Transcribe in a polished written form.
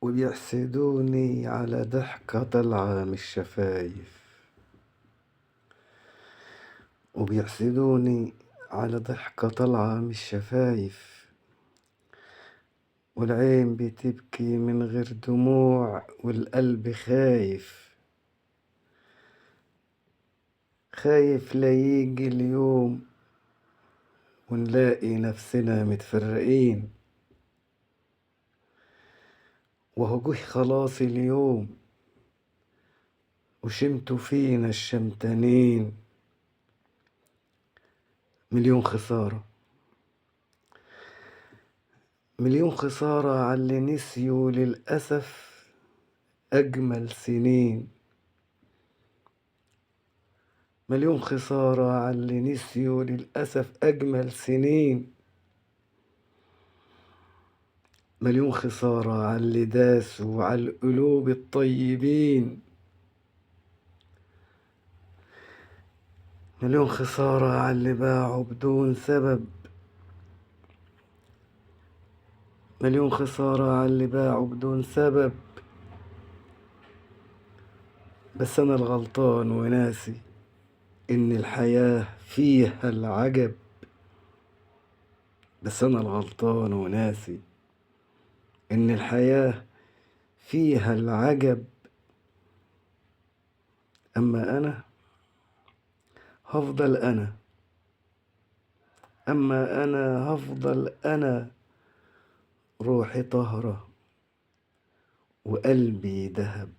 وبيحسدوني على ضحكة طالعة من الشفايف، وبيحسدوني على ضحكة طالعة من الشفايف، والعين بتبكي من غير دموع والقلب خايف، خايف لا يجي اليوم ونلاقي نفسنا متفرقين، وهو جه خلاص اليوم وشمتوا فينا الشمتانين. مليون خسارة، مليون خسارة عاللي نسيوا للأسف أجمل سنين، مليون خسارة عاللي نسيوا للأسف أجمل سنين، مليون خسارة عاللي داسوا عالقلوب الطيبين، مليون خسارة عاللي باعوا بدون سبب، مليون خسارة عاللي باعوا بدون سبب. بس أنا الغلطان وناسي إن الحياة فيها العجب، بس أنا الغلطان وناسي إن الحياة فيها العجب. أما أنا هفضل أنا، أما أنا هفضل أنا، روحي طهرة وقلبي دهب.